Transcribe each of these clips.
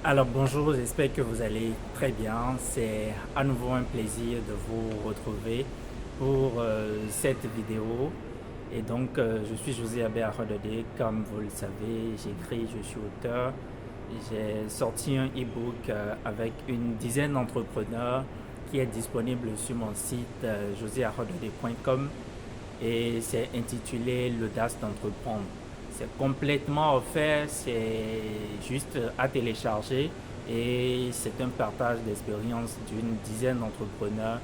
Alors bonjour, j'espère que vous allez très bien. C'est à nouveau un plaisir de vous retrouver pour cette vidéo. Et donc, je suis José Abé Arodode. Comme vous le savez, j'écris, je suis auteur. J'ai sorti un e-book avec une dizaine d'entrepreneurs qui est disponible sur mon site joséarodode.com et c'est intitulé L'audace d'entreprendre. C'est complètement offert, c'est juste à télécharger et c'est un partage d'expérience d'une dizaine d'entrepreneurs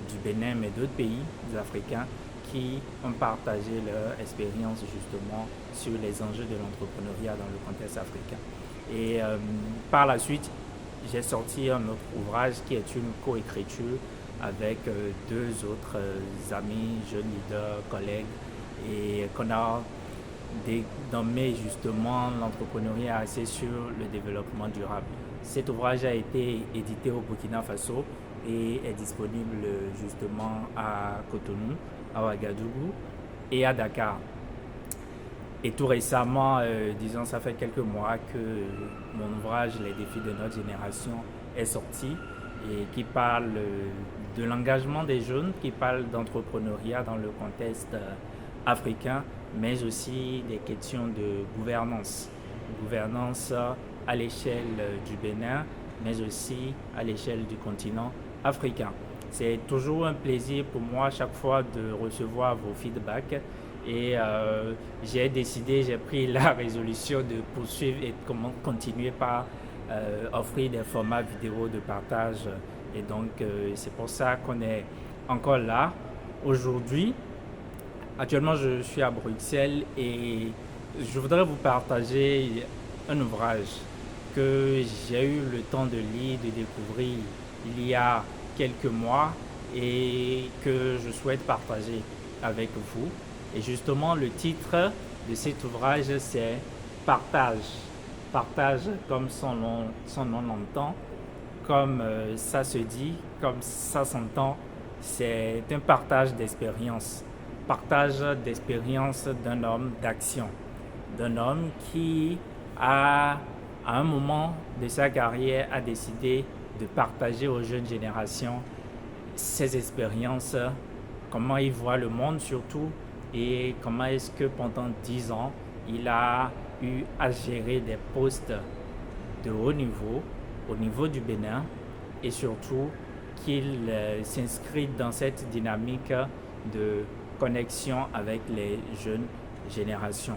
du Bénin mais d'autres pays africains qui ont partagé leur expérience justement sur les enjeux de l'entrepreneuriat dans le contexte africain. Et par la suite, j'ai sorti un autre ouvrage qui est une coécriture avec deux autres amis, jeunes leaders, collègues, et qu'on a dénommé justement l'entrepreneuriat axé sur le développement durable. Cet ouvrage a été édité au Burkina Faso et est disponible justement à Cotonou, à Ouagadougou et à Dakar. Et tout récemment, disons, ça fait quelques mois que mon ouvrage Les défis de notre génération est sorti et qui parle de l'engagement des jeunes, qui parle d'entrepreneuriat dans le contexte africain, mais aussi des questions de gouvernance. Gouvernance à l'échelle du Bénin, mais aussi à l'échelle du continent africain. C'est toujours un plaisir pour moi chaque fois de recevoir vos feedbacks et j'ai pris la résolution de poursuivre et comment continuer par offrir des formats vidéo de partage. Et donc c'est pour ça qu'on est encore là aujourd'hui. Actuellement, je suis à Bruxelles et je voudrais vous partager un ouvrage que j'ai eu le temps de lire, de découvrir il y a quelques mois et que je souhaite partager avec vous. Et justement, le titre de cet ouvrage, c'est Partage. Partage, comme son nom l'entend, comme ça se dit, comme ça s'entend, c'est un partage d'expérience. Partage d'expérience d'un homme d'action. D'un homme qui à un moment de sa carrière, a décidé de partager aux jeunes générations ses expériences, comment il voit le monde surtout, et comment est-ce que pendant 10 ans, il a eu à gérer des postes de haut niveau, au niveau du Bénin, et surtout qu'il s'inscrit dans cette dynamique de connexion avec les jeunes générations.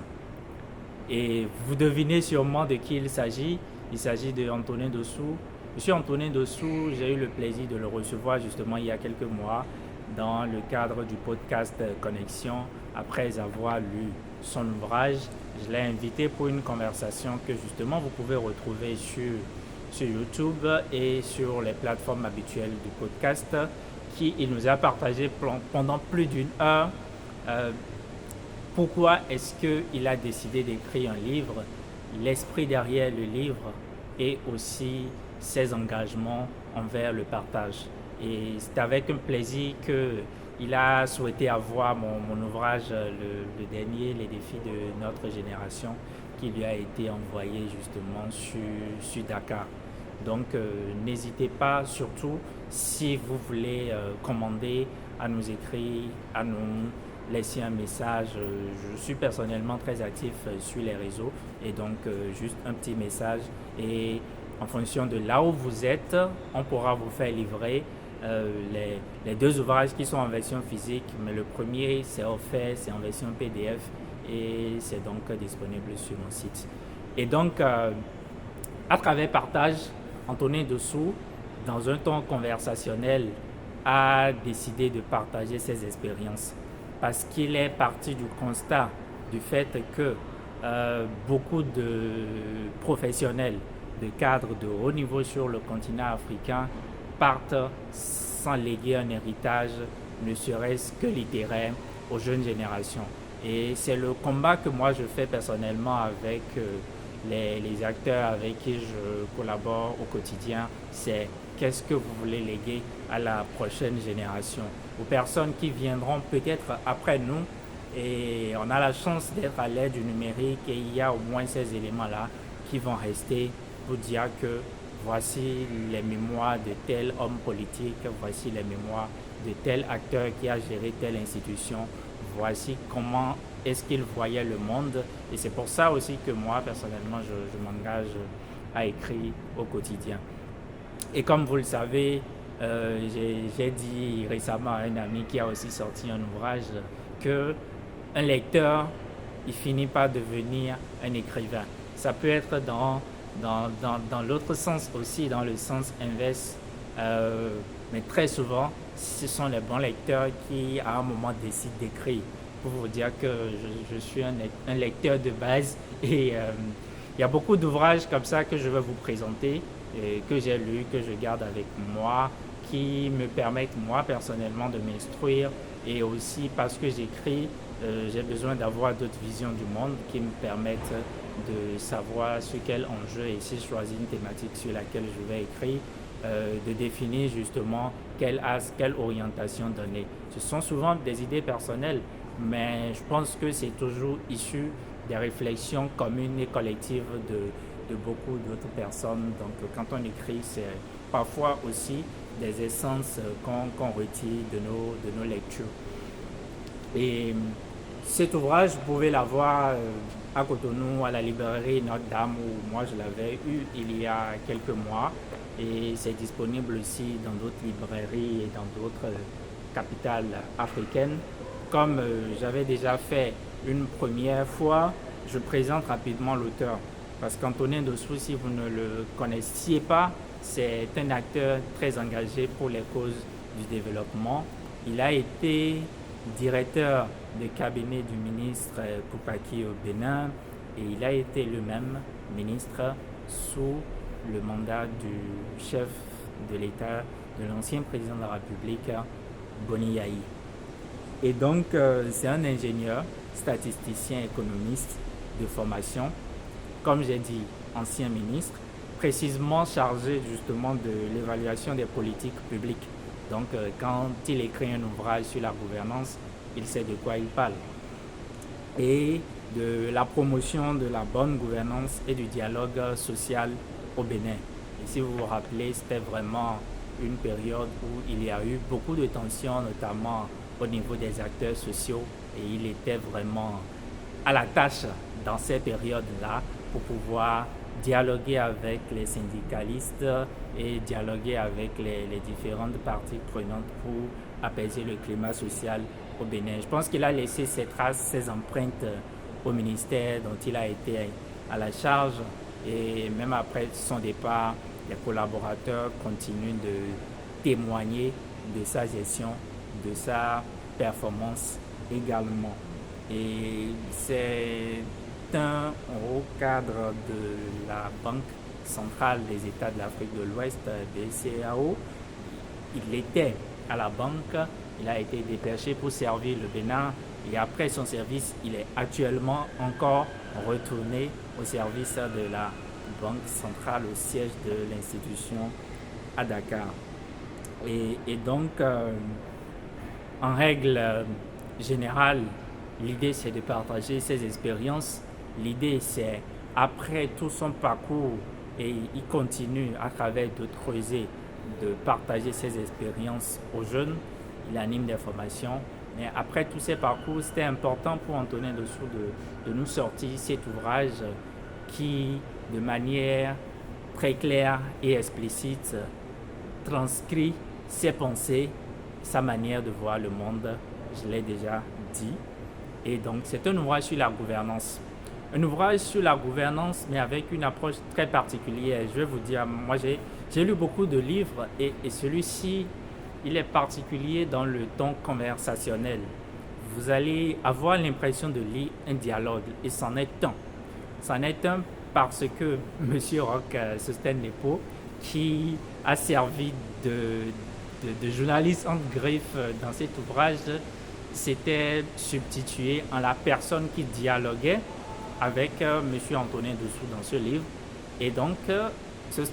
Et vous devinez sûrement de qui il s'agit. Il s'agit de Antonin Dossou. Monsieur Antonin Dossou, j'ai eu le plaisir de le recevoir justement il y a quelques mois dans le cadre du podcast Connexion. Après avoir lu son ouvrage, je l'ai invité pour une conversation que justement vous pouvez retrouver sur YouTube et sur les plateformes habituelles du podcast, qui il nous a partagé pendant plus d'une heure pourquoi est-ce qu'il a décidé d'écrire un livre, l'esprit derrière le livre et aussi ses engagements envers le partage. Et c'est avec un plaisir qu'il a souhaité avoir mon ouvrage, le dernier, Les défis de notre génération, qui lui a été envoyé justement sur Dakar. Donc n'hésitez pas, surtout si vous voulez commander, à nous écrire, à nous laisser un message. Je suis personnellement très actif sur les réseaux et donc juste un petit message et en fonction de là où vous êtes, on pourra vous faire livrer les deux ouvrages qui sont en version physique, mais le premier c'est offert, c'est en version PDF et c'est donc disponible sur mon site. Et donc à travers partage, Antonin Dossou, dans un ton conversationnel, a décidé de partager ses expériences parce qu'il est parti du constat du fait que beaucoup de professionnels, de cadres de haut niveau sur le continent africain partent sans léguer un héritage, ne serait-ce que littéraire, aux jeunes générations. Et c'est le combat que moi je fais personnellement avec les acteurs avec qui je collabore au quotidien. C'est qu'est-ce que vous voulez léguer à la prochaine génération, aux personnes qui viendront peut-être après nous. Et on a la chance d'être à l'ère du numérique et il y a au moins ces éléments-là qui vont rester pour dire que voici les mémoires de tel homme politique, voici les mémoires de tel acteur qui a géré telle institution, voici comment est-ce qu'il voyait le monde. Et c'est pour ça aussi que moi, personnellement, je m'engage à écrire au quotidien. Et comme vous le savez, j'ai dit récemment à un ami qui a aussi sorti un ouvrage que un lecteur, il finit par devenir un écrivain. Ça peut être dans l'autre sens aussi, dans le sens inverse. Mais très souvent, ce sont les bons lecteurs qui, à un moment, décident d'écrire. Pour vous dire que je suis un lecteur de base et il y a beaucoup d'ouvrages comme ça que je vais vous présenter, que j'ai lus, que je garde avec moi, qui me permettent moi personnellement de m'instruire et aussi parce que j'écris, j'ai besoin d'avoir d'autres visions du monde qui me permettent de savoir sur quel enjeu et si je choisis une thématique sur laquelle je vais écrire, de définir justement quelle orientation donner. Ce sont souvent des idées personnelles, mais je pense que c'est toujours issu des réflexions communes et collectives de beaucoup d'autres personnes. Donc quand on écrit, c'est parfois aussi des essences qu'on retire de nos lectures. Et cet ouvrage, vous pouvez l'avoir à Cotonou, à la librairie Notre-Dame, où moi je l'avais eu il y a quelques mois. Et c'est disponible aussi dans d'autres librairies et dans d'autres capitales africaines. Comme j'avais déjà fait une première fois, je présente rapidement l'auteur. Parce qu'Antonin Dossou, si vous ne le connaissiez pas, c'est un acteur très engagé pour les causes du développement. Il a été directeur de cabinet du ministre Koupaki au Bénin et il a été lui-même ministre sous le mandat du chef de l'État, de l'ancien président de la République, Boni Yayi. Et donc, c'est un ingénieur, statisticien, économiste de formation, comme j'ai dit, ancien ministre, précisément chargé justement de l'évaluation des politiques publiques. Donc, quand il écrit un ouvrage sur la gouvernance, il sait de quoi il parle. Et de la promotion de la bonne gouvernance et du dialogue social au Bénin. Et si vous vous rappelez, c'était vraiment une période où il y a eu beaucoup de tensions, notamment au niveau des acteurs sociaux. Et il était vraiment à la tâche dans ces périodes-là pour pouvoir dialoguer avec les syndicalistes et dialoguer avec les différentes parties prenantes pour apaiser le climat social au Bénin. Je pense qu'il a laissé ses traces, ses empreintes au ministère dont il a été à la charge et même après son départ, les collaborateurs continuent de témoigner de sa gestion, de sa performance également. Et c'est un haut cadre de la Banque centrale des États de l'Afrique de l'Ouest, BCEAO. Il était à la banque, il a été dépêché pour servir le Bénin et après son service, il est actuellement encore retourné au service de la Banque centrale au siège de l'institution à Dakar. Et donc, en règle générale, l'idée c'est de partager ses expériences. L'idée c'est, après tout son parcours, et il continue à travers d'autres creuser, de partager ses expériences aux jeunes. Il anime des formations. Mais après tous ces parcours, c'était important pour Antonin Dossou de nous sortir cet ouvrage qui, de manière très claire et explicite, transcrit ses pensées, sa manière de voir le monde. Je l'ai déjà dit. Et donc, c'est un ouvrage sur la gouvernance. Un ouvrage sur la gouvernance, mais avec une approche très particulière. Je vais vous dire, moi, j'ai lu beaucoup de livres et celui-ci, il est particulier dans le ton conversationnel. Vous allez avoir l'impression de lire un dialogue et c'en est un. C'en est un parce que M. Roch Sosten-Nepo, qui a servi de journaliste en griffe dans cet ouvrage, s'était substitué en la personne qui dialoguait avec M. Antonin Dossou dans ce livre. Et donc, M.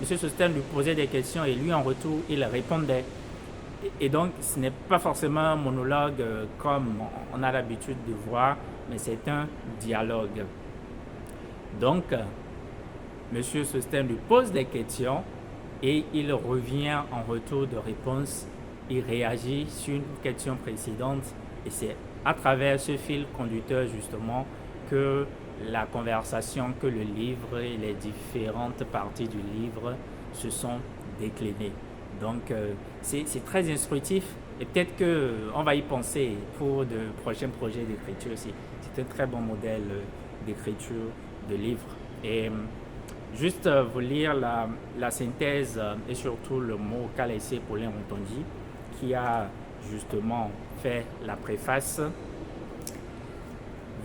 Sosten lui posait des questions et lui, en retour, il répondait. Et donc, ce n'est pas forcément un monologue comme on a l'habitude de voir, mais c'est un dialogue. Donc, Monsieur Sosten lui pose des questions et il revient en retour de réponse. Il réagit sur une question précédente et c'est à travers ce fil conducteur justement que la conversation, que le livre et les différentes parties du livre se sont déclinées. Donc c'est très instructif et peut-être qu'on va y penser pour de prochains projets d'écriture aussi. C'est un très bon modèle d'écriture de livre. Et juste vous lire la synthèse et surtout le mot qu'a laissé Paulin Rontondi, qui a justement fait la préface.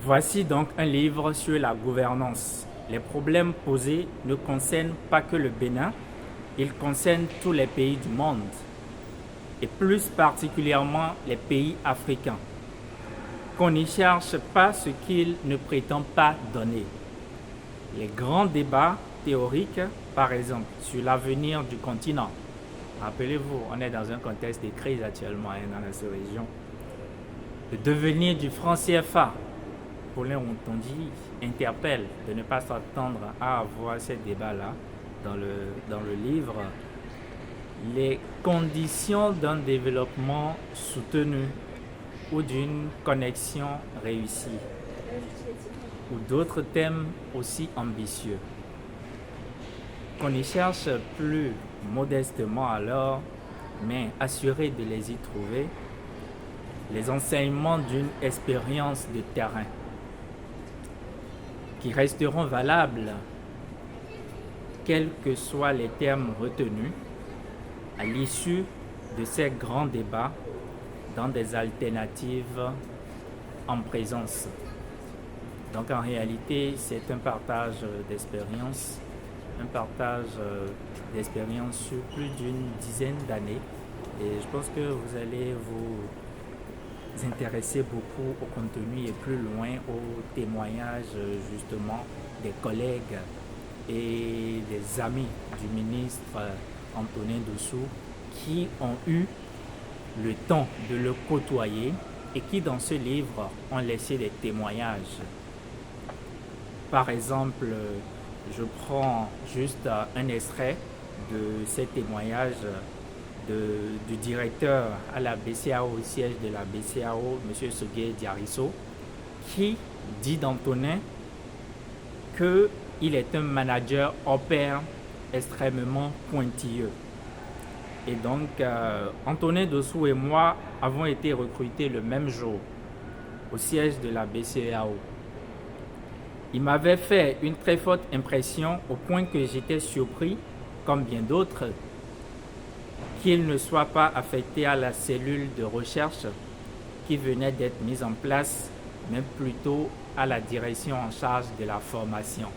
Voici donc un livre sur la gouvernance. Les problèmes posés ne concernent pas que le Bénin, ils concernent tous les pays du monde, et plus particulièrement les pays africains. Qu'on n'y cherche pas ce qu'ils ne prétendent pas donner. Les grands débats théoriques, par exemple, sur l'avenir du continent. Rappelez-vous, on est dans un contexte de crise actuellement dans la sous-région. Le devenir du franc CFA, Paulin Rontondi interpelle de ne pas s'attendre à avoir ces débats-là dans le livre. Les conditions d'un développement soutenu ou d'une connexion réussie, ou d'autres thèmes aussi ambitieux. Qu'on y cherche plus modestement alors, mais assuré de les y trouver, les enseignements d'une expérience de terrain qui resteront valables quels que soient les termes retenus à l'issue de ces grands débats dans des alternatives en présence. Donc en réalité, c'est un partage d'expérience, sur plus d'une dizaine d'années. Et je pense que vous allez vous intéresser beaucoup au contenu et plus loin aux témoignages justement des collègues et des amis du ministre Antonin Dossou qui ont eu le temps de le côtoyer et qui dans ce livre ont laissé des témoignages. Par exemple, je prends juste un extrait de ces témoignages du directeur à la BCAO, au siège de la BCAO, M. Segué Diarisso, qui dit d'Antonin qu'il est un manager hors pair extrêmement pointilleux. Et donc, Antonin Dossou et moi avons été recrutés le même jour au siège de la BCAO. Il m'avait fait une très forte impression au point que j'étais surpris, comme bien d'autres, qu'il ne soit pas affecté à la cellule de recherche qui venait d'être mise en place, mais plutôt à la direction en charge de la formation.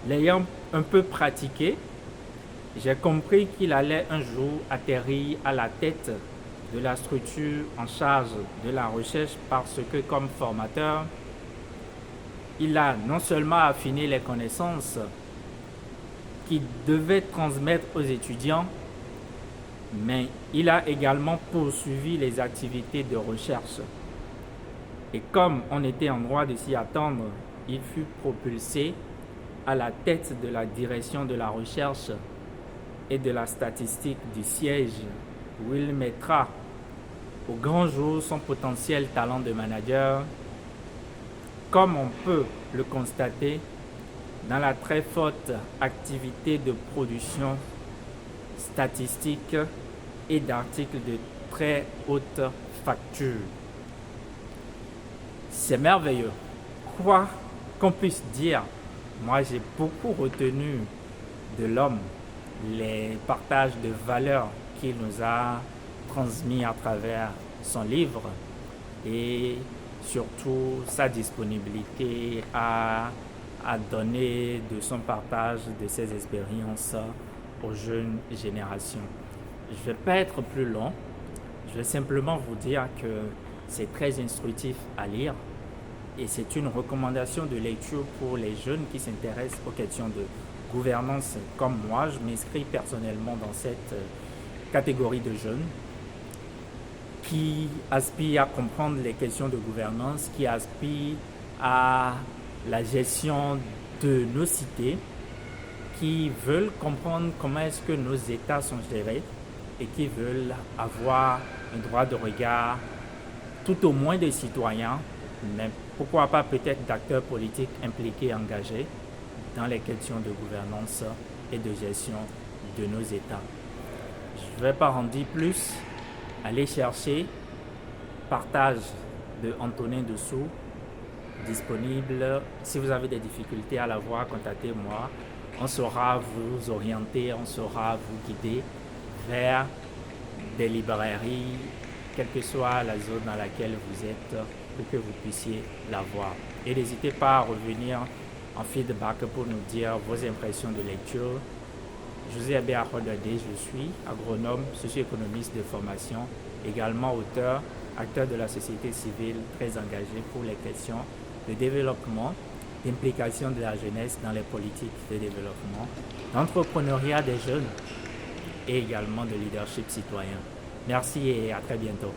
L'ayant un peu pratiqué, j'ai compris qu'il allait un jour atterrir à la tête de la structure en charge de la recherche parce que, comme formateur, il a non seulement affiné les connaissances qu'il devait transmettre aux étudiants, mais il a également poursuivi les activités de recherche. Et comme on était en droit de s'y attendre, il fut propulsé à la tête de la direction de la recherche et de la statistique du siège, où il mettra au grand jour son potentiel talent de manager, comme on peut le constater dans la très forte activité de production statistique et d'articles de très haute facture. C'est merveilleux. Quoi qu'on puisse dire, moi j'ai beaucoup retenu de l'homme, les partages de valeurs qu'il nous a transmis à travers son livre et surtout sa disponibilité à donner de son partage de ses expériences aux jeunes générations. Je ne vais pas être plus long, je vais simplement vous dire que c'est très instructif à lire et c'est une recommandation de lecture pour les jeunes qui s'intéressent aux questions de gouvernance comme moi. Je m'inscris personnellement dans cette catégorie de jeunes qui aspirent à comprendre les questions de gouvernance, qui aspirent à la gestion de nos cités qui veulent comprendre comment est-ce que nos États sont gérés et qui veulent avoir un droit de regard tout au moins des citoyens, mais pourquoi pas peut-être d'acteurs politiques impliqués, engagés dans les questions de gouvernance et de gestion de nos États. Je ne vais pas en dire plus. Allez chercher partage de Antonin Dessous, disponible. Si vous avez des difficultés à la voir, contactez-moi. On saura vous orienter, on saura vous guider vers des librairies, quelle que soit la zone dans laquelle vous êtes, pour que vous puissiez la voir. Et n'hésitez pas à revenir en feedback pour nous dire vos impressions de lecture. José Abbé Arodade, je suis agronome, socio-économiste de formation, également auteur, acteur de la société civile, très engagé pour les questions de développement, d'implication de la jeunesse dans les politiques de développement, d'entrepreneuriat des jeunes et également de leadership citoyen. Merci et à très bientôt.